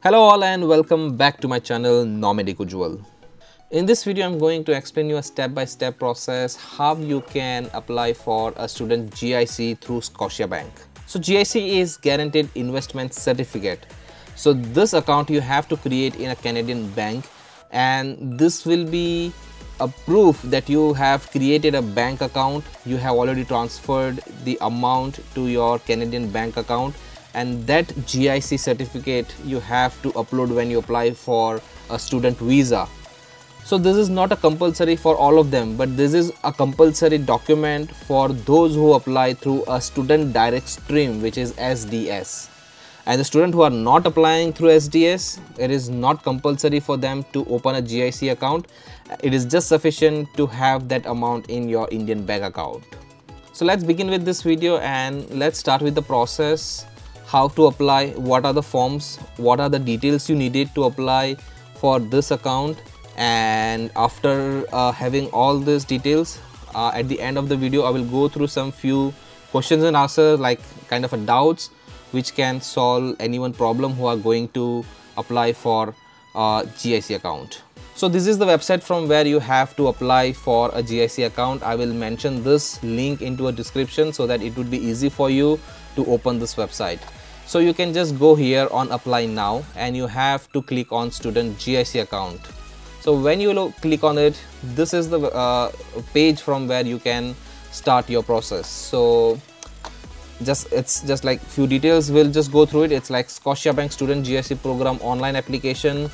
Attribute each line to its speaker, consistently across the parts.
Speaker 1: Hello all and welcome back to my channel Nomadic Ujwal. In this video I'm going to explain you a step-by-step process how you can apply for a student GIC through Scotiabank. So GIC is Guaranteed Investment Certificate. So this account you have to create in a Canadian bank, and this will be a proof that you have created a bank account, you have already transferred the amount to your Canadian bank account, and that GIC certificate you have to upload when you apply for a student visa. So this is not a compulsory for all of them, but this is a compulsory document for those who apply through a student direct stream, which is SDS. And the student who are not applying through SDS, it is not compulsory for them to open a GIC account. It is just sufficient to have that amount in your Indian bank account. So let's begin with this video and let's start with the process. How to apply, what are the forms, what are the details you needed to apply for this account, and after having all these details, at the end of the video I will go through some few questions and answers, like kind of a doubts which can solve anyone problem who are going to apply for a GIC account. So this is the website from where you have to apply for a GIC account. I will mention this link into a description so that it would be easy for you to open this website. So you can just go here on apply now and you have to click on student GIC account. So when you click on it, this is the page from where you can start your process. So it's just like few details, we'll just go through it. It's like Scotiabank student GIC program online application.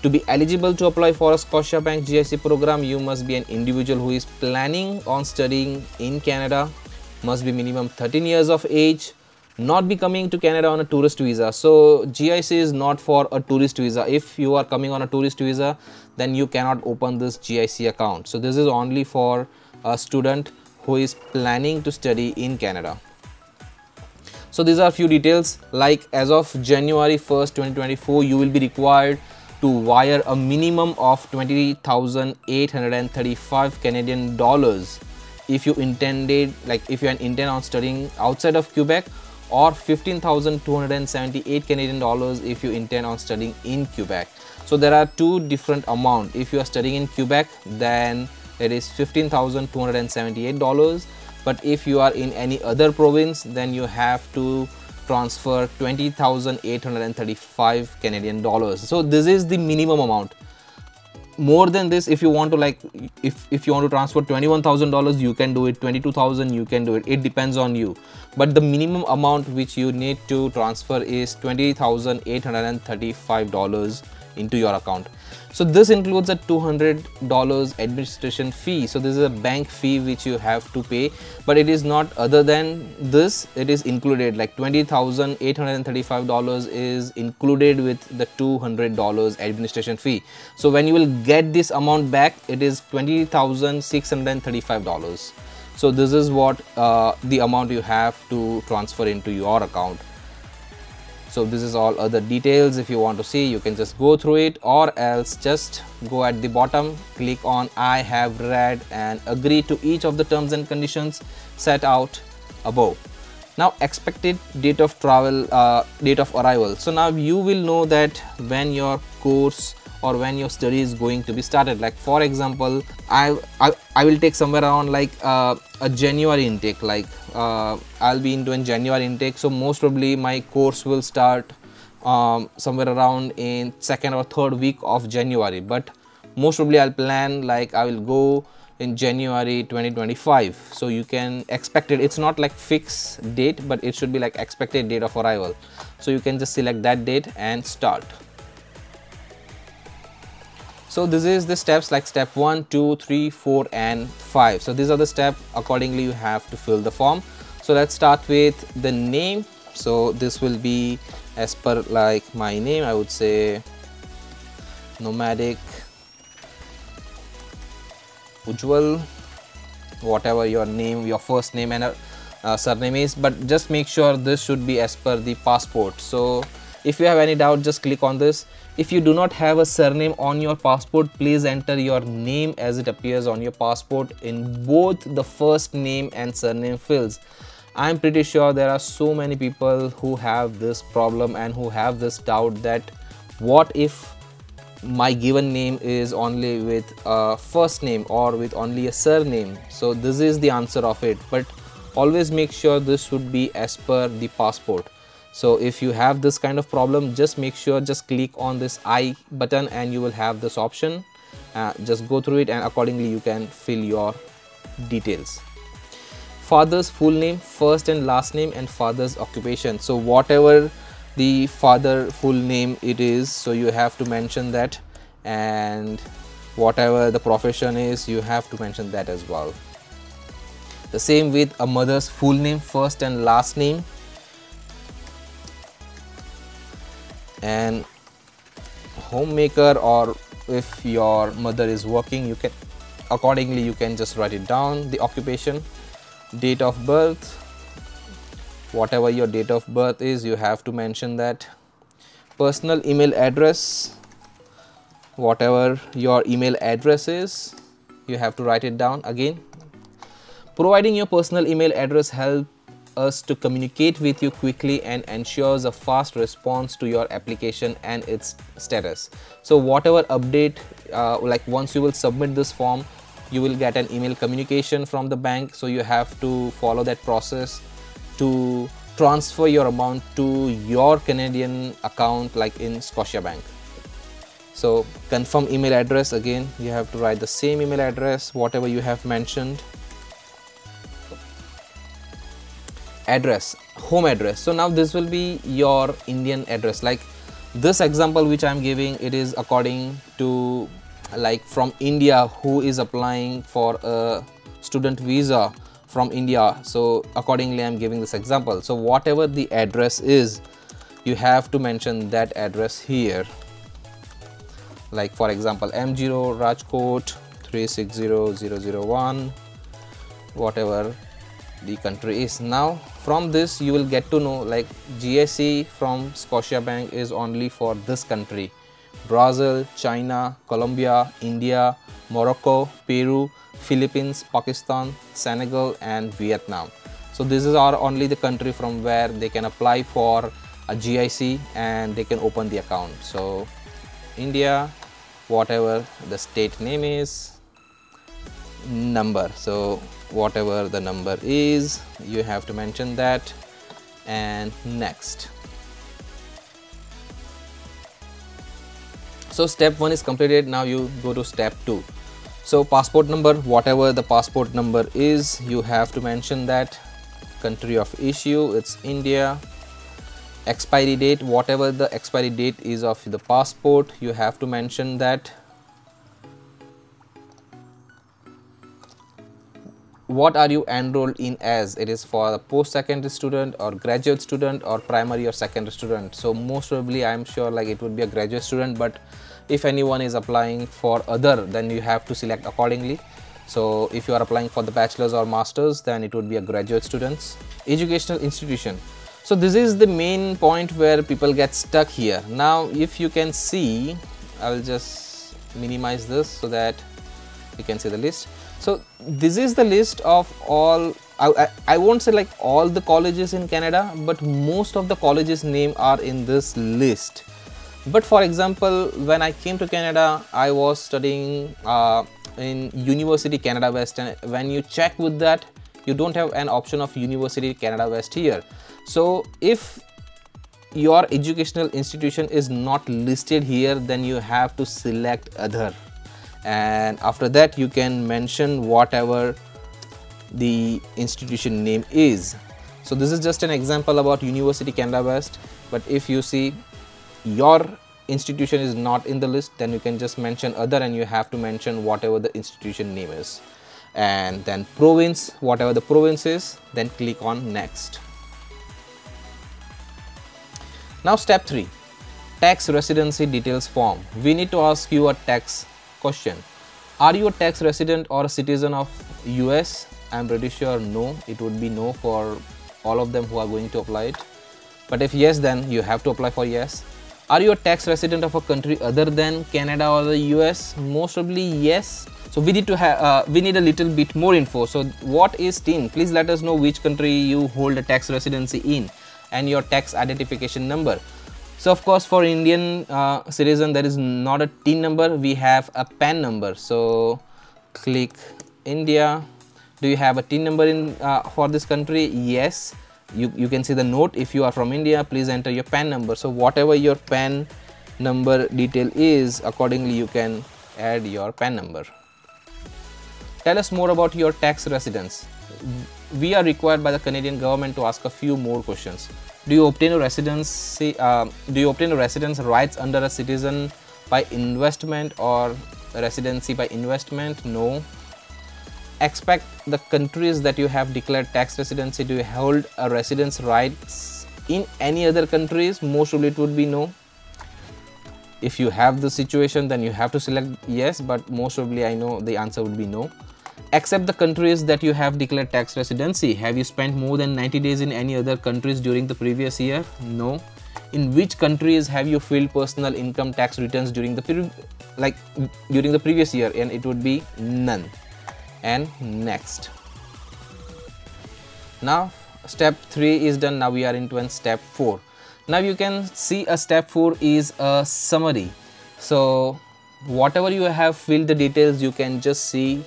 Speaker 1: To be eligible to apply for a Scotiabank GIC program, you must be an individual who is planning on studying in Canada, must be minimum 13 years of age, not be coming to Canada on a tourist visa. So GIC is not for a tourist visa. If you are coming on a tourist visa, then you cannot open this GIC account. So this is only for a student who is planning to study in Canada. So these are few details, like as of January 1st 2024 you will be required to wire a minimum of 20,835 Canadian dollars if you intended, like if you intend on studying outside of Quebec, or 15,278 Canadian dollars if you intend on studying in Quebec. So there are two different amounts. If you are studying in Quebec, then it is $15,278, but if you are in any other province, then you have to transfer 20,835 Canadian dollars. So this is the minimum amount. More than this, if you want to, like if you want to transfer $21,000, you can do it. 22,000 you can do it. It depends on you, but the minimum amount which you need to transfer is $20,835 into your account. So this includes a $200 administration fee. So this is a bank fee which you have to pay, but it is not other than this. It is included, like $20,835 is included with the $200 administration fee. So when you will get this amount back, it is $20,635. So this is what the amount you have to transfer into your account. So this is all other details. If you want to see, you can just go through it, or else just go at the bottom, click on I have read and agree to each of the terms and conditions set out above. Now expected date of travel, date of arrival. So now you will know that when your course or when your study is going to be started. Like for example, I will take somewhere around like a January intake, like I'll be into a January intake. So most probably my course will start somewhere around in second or third week of January, but most probably I'll plan like I will go in January 2025. So you can expect it. It's not like fixed date, but it should be like expected date of arrival. So you can just select that date and start. So this is the steps, like step 1, 2, 3, 4 and 5. So these are the steps. Accordingly you have to fill the form. So let's start with the name. So this will be as per like my name. I would say Nomadic Ujwal, whatever your name, your first name and surname is, but just make sure this should be as per the passport. So if you have any doubt, just click on this. If you do not have a surname on your passport, please enter your name as it appears on your passport in both the first name and surname fields. I'm pretty sure there are so many people who have this problem and who have this doubt that what if my given name is only with a first name or with only a surname? So this is the answer of it, but always make sure this should be as per the passport. So if you have this kind of problem, just make sure, just click on this I button and you will have this option. Just go through it and accordingly you can fill your details. Father's full name, first and last name, and father's occupation. So whatever the father full name it is, so you have to mention that, and whatever the profession is, you have to mention that as well. The same with a mother's full name, first and last name, and homemaker, or if your mother is working, you can accordingly you can just write it down. The occupation, date of birth, whatever your date of birth is, you have to mention that. Personal email address, whatever your email address is, you have to write it down again. Providing your personal email address helps us to communicate with you quickly and ensures a fast response to your application and its status. So whatever update, like once you will submit this form, you will get an email communication from the bank, so you have to follow that process to transfer your amount to your Canadian account, like in Scotiabank. So confirm email address, again you have to write the same email address whatever you have mentioned. Address, home address. So now this will be your Indian address. Like this example which I am giving, it is according to like from India, who is applying for a student visa from India. So accordingly I am giving this example. So whatever the address is, you have to mention that address here. Like for example M0 Rajkot 360001, whatever the country is. Now from this you will get to know like GIC from Scotiabank is only for this country: Brazil, China, Colombia, India, Morocco, Peru, Philippines, Pakistan, Senegal and Vietnam. So this is our only the country from where they can apply for a GIC and they can open the account. So India, whatever the state name is, number, so whatever the number is, you have to mention that, and next. So step 1 is completed. Now you go to step 2. So passport number, whatever the passport number is, you have to mention that. Country of issue, it's India. Expiry date, whatever the expiry date is of the passport, you have to mention that. What are you enrolled in as? It is for a post-secondary student or graduate student or primary or secondary student. So most probably I am sure like it would be a graduate student, but if anyone is applying for other, then you have to select accordingly. So if you are applying for the bachelor's or master's, then it would be a graduate students. Educational institution. So this is the main point where people get stuck here. Now if you can see, I will just minimize this so that you can see the list. So this is the list of all, I won't say like all the colleges in Canada, but most of the colleges name are in this list. But for example, when I came to Canada, I was studying in University Canada West, and when you check with that, you don't have an option of University Canada West here. So if your educational institution is not listed here, then you have to select other, and after that you can mention whatever the institution name is. So this is just an example about University Canada West, but if you see your institution is not in the list, then you can just mention other, and you have to mention whatever the institution name is, and then province, whatever the province is, then click on next. Now step 3, tax residency details form. We need to ask you a tax question. Are you a tax resident or a citizen of US? I am pretty sure no, it would be no for all of them who are going to apply it. But if yes, then you have to apply for yes. Are you a tax resident of a country other than Canada or the US? Most probably yes. So we need to have we need a little bit more info. So what is TIN? Please let us know which country you hold a tax residency in and your tax identification number. So of course for Indian citizen there is not a TIN number, we have a PAN number. So click India. Do you have a TIN number in for this country? Yes. You can see the note, if you are from India, please enter your PAN number. So whatever your PAN number detail is, accordingly you can add your PAN number. Tell us more about your tax residence. We are required by the Canadian government to ask a few more questions. Do you obtain a residency? Do you obtain a residence rights under a citizen by investment or residency by investment? No. Expect the countries that you have declared tax residency. Do you hold a residence rights in any other countries? Most probably it would be no. If you have the situation, then you have to select yes, but most probably I know the answer would be no. Except the countries that you have declared tax residency. Have you spent more than 90 days in any other countries during the previous year? No. In which countries have you filed personal income tax returns during the previous year? And it would be none. And next. Now step 3 is done. Now we are into step 4. Now you can see a step 4 is a summary. So whatever you have filled the details, you can just see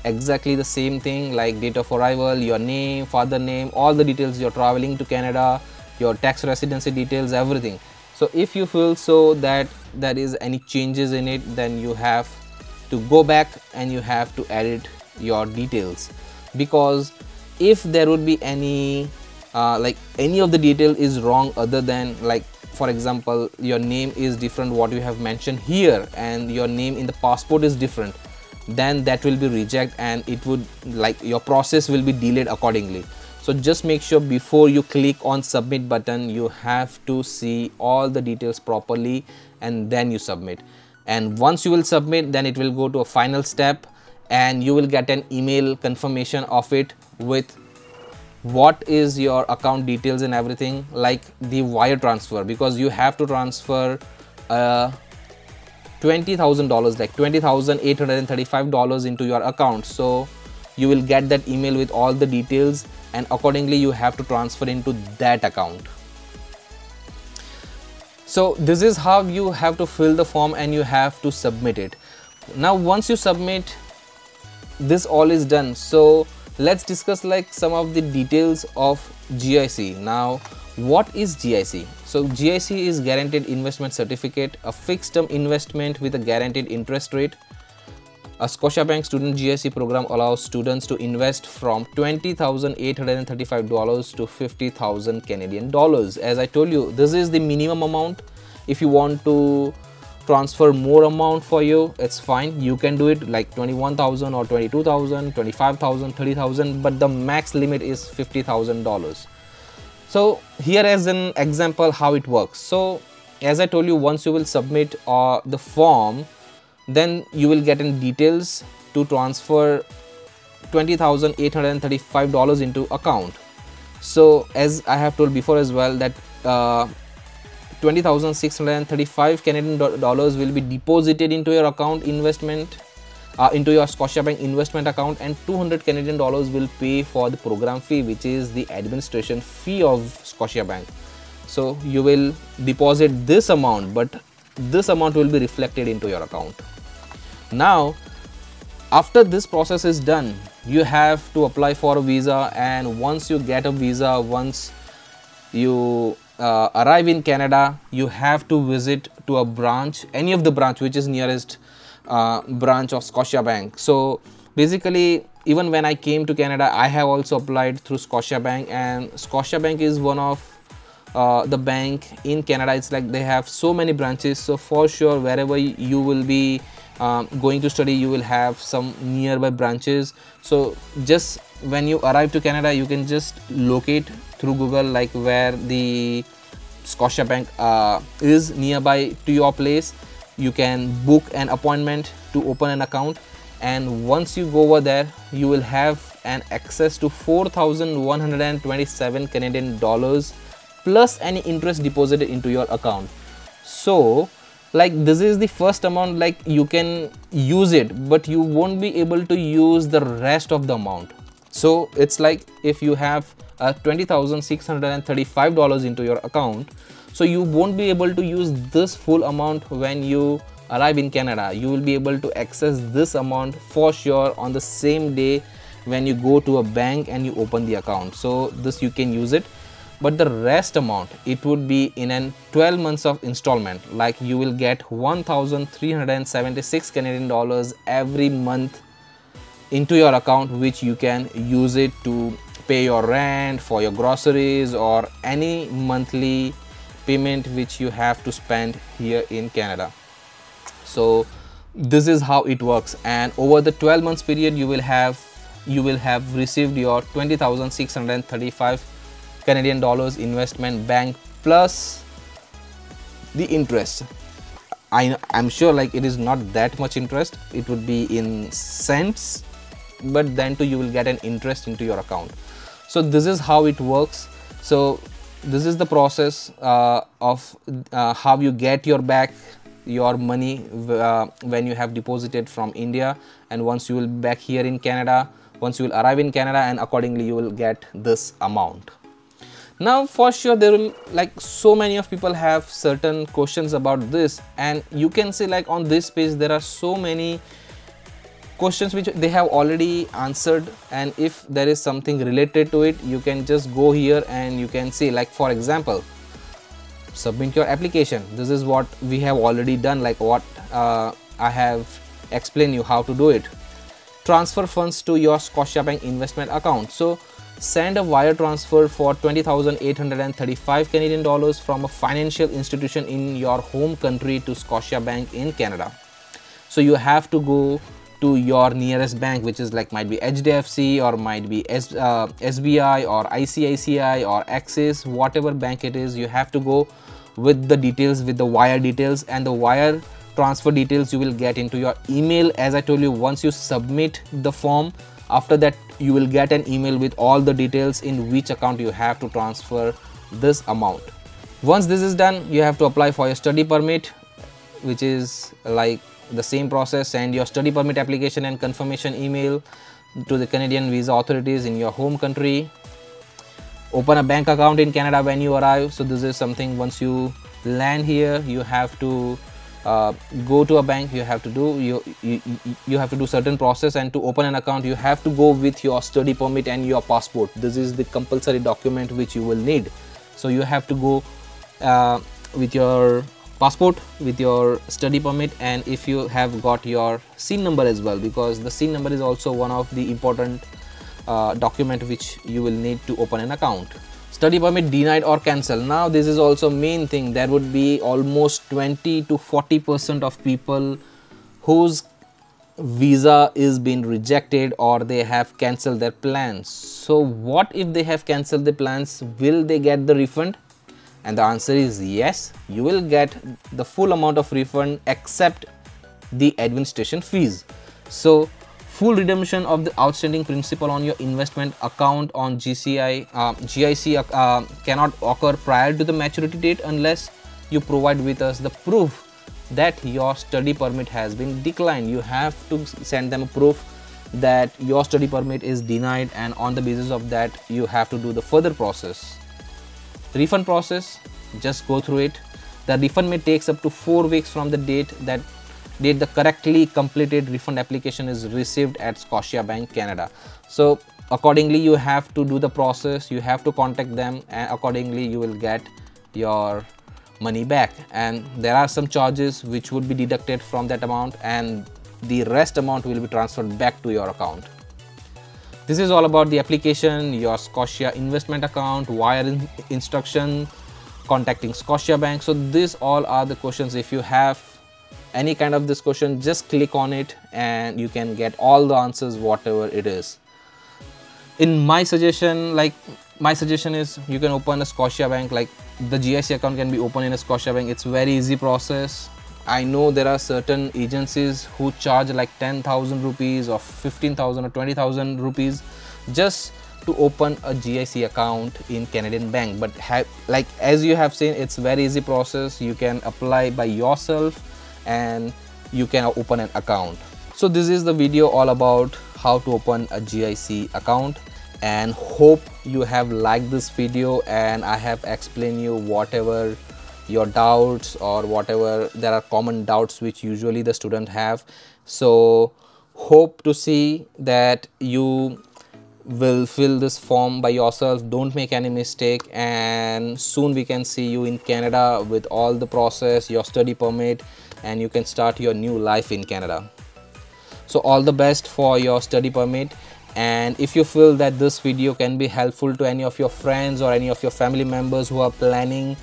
Speaker 1: exactly the same thing, like date of arrival, your name, father name, all the details, you're traveling to Canada, your tax residency details, everything. So if you feel so that there is any changes in it, then you have to go back and you have to edit your details, because if there would be any any of the detail is wrong, other than, like for example, your name is different what you have mentioned here and your name in the passport is different, then that will be reject and it would your process will be delayed accordingly. So just make sure before you click on submit button, you have to see all the details properly and then you submit. And once you will submit, then it will go to a final step and you will get an email confirmation of it with what is your account details and everything, like the wire transfer, because you have to transfer $20,000, like $20,835 into your account. So you will get that email with all the details and accordingly you have to transfer into that account. So this is how you have to fill the form and you have to submit it. Now once you submit, this all is done. So let's discuss some of the details of GIC. Now what is GIC? So GIC is Guaranteed Investment Certificate, a fixed term investment with a guaranteed interest rate. A Scotiabank student GIC program allows students to invest from $20,835 to 50,000 Canadian dollars. As I told you, this is the minimum amount. If you want to transfer more amount for you, it's fine, you can do it like 21,000 or 22,000, 25,000, 30,000, but the max limit is $50,000. So here as an example how it works. So as I told you, once you will submit the form, then you will get in details to transfer $20,835 into account. So as I have told before as well, that 20,635 Canadian dollars will be deposited into your account investment, into your Scotiabank investment account, and 200 Canadian dollars will pay for the program fee, which is the administration fee of Scotiabank. So you will deposit this amount, but this amount will be reflected into your account. Now after this process is done, you have to apply for a visa, and once you get a visa, once you arrive in Canada, you have to visit to a branch, any of the branch which is nearest branch of Scotiabank. So basically, even when I came to Canada, I have also applied through Scotiabank, and Scotiabank is one of the bank in Canada. It's like they have so many branches, so for sure wherever you will be going to study, you will have some nearby branches. So just when you arrive to Canada, you can just locate through Google like where the Scotiabank is nearby to your place. You can book an appointment to open an account, and once you go over there, you will have an access to 4,127 Canadian dollars plus any interest deposited into your account. So this is the first amount, you can use it, but you won't be able to use the rest of the amount. So it's like if you have $20,635 into your account, So you won't be able to use this full amount when you arrive in Canada. You will be able to access this amount for sure on the same day when you go to a bank and you open the account. So this you can use it, but the rest amount, it would be in an 12 months of installment. Like you will get 1,376 Canadian dollars every month into your account, which you can use it to pay your rent, for your groceries, or any monthly payment which you have to spend here in Canada. So this is how it works, and over the 12 months period you will have received your 20,635 Canadian dollars investment bank plus the interest. I'm sure like it is not that much interest, it would be in cents, but then too you will get an interest into your account. So this is how it works. So this is the process of how you get your money when you have deposited from India, and once you will be back here in Canada, once you will arrive in Canada, and accordingly you will get this amount. Now for sure there will, like, so many of people have certain questions about this, and you can see like on this page there are so many questions which they have already answered, and if there is something related to it, you can just go here and you can see, like for example, submit your application. This is what we have already done, like what I have explained you how to do it. Transfer funds to your Scotiabank investment account. So send a wire transfer for 20,835 Canadian dollars from a financial institution in your home country to Scotiabank in Canada. So you have to go to your nearest bank, which is like might be HDFC or might be SBI or ICICI or Axis, whatever bank it is. You have to go with the details, with the wire details, and the wire transfer details you will get into your email. As I told you, once you submit the form, after that you will get an email with all the details in which account you have to transfer this amount. Once this is done, you have to apply for your study permit, which is like the same process. Send your study permit application and confirmation email to the Canadian visa authorities in your home country. Open a bank account in Canada when you arrive. So this is something, once you land here, you have to go to a bank. You have to do you have to do certain process, and to open an account you have to go with your study permit and your passport. This is the compulsory document which you will need. So you have to go with your passport, with your study permit, and if you have got your SIN number as well, because the SIN number is also one of the important document which you will need to open an account. Study permit denied or cancelled. Now this is also main thing. There would be almost 20 to 40% of people whose visa is being rejected or they have cancelled their plans. So what if they have cancelled the plans? Will they get the refund? And the answer is yes, you will get the full amount of refund except the administration fees. So full redemption of the outstanding principal on your investment account on GIC cannot occur prior to the maturity date unless you provide with us the proof that your study permit has been declined. You have to send them a proof that your study permit is denied, and on the basis of that you have to do the further process. Refund process, just go through it. The refund may takes up to 4 weeks from the date the correctly completed refund application is received at Scotiabank Canada. So accordingly you have to do the process, you have to contact them, and accordingly you will get your money back. And there are some charges which would be deducted from that amount, and the rest amount will be transferred back to your account. This is all about the application, your Scotia investment account, wire instruction, contacting Scotiabank. So these all are the questions. If you have any kind of this question, just click on it and you can get all the answers, whatever it is. In my suggestion is you can open a Scotiabank, like the GIC account can be opened in a Scotiabank. It's very easy process. I know there are certain agencies who charge like 10,000 rupees or 15,000 or 20,000 rupees just to open a GIC account in Canadian bank, but like as you have seen, it's very easy process. You can apply by yourself and you can open an account. So this is the video all about how to open a GIC account, and hope you have liked this video and I have explained you whatever your doubts or whatever. There are common doubts which usually the student have. So hope to see that you will fill this form by yourself. Don't make any mistake, and soon we can see you in Canada with all the process, your study permit, and you can start your new life in Canada. So all the best for your study permit. And if you feel that this video can be helpful to any of your friends or any of your family members who are planning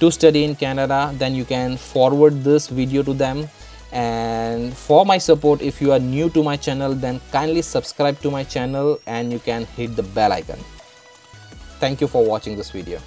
Speaker 1: to study in Canada, then you can forward this video to them. And for my support, if you are new to my channel, then kindly subscribe to my channel and you can hit the bell icon. Thank you for watching this video.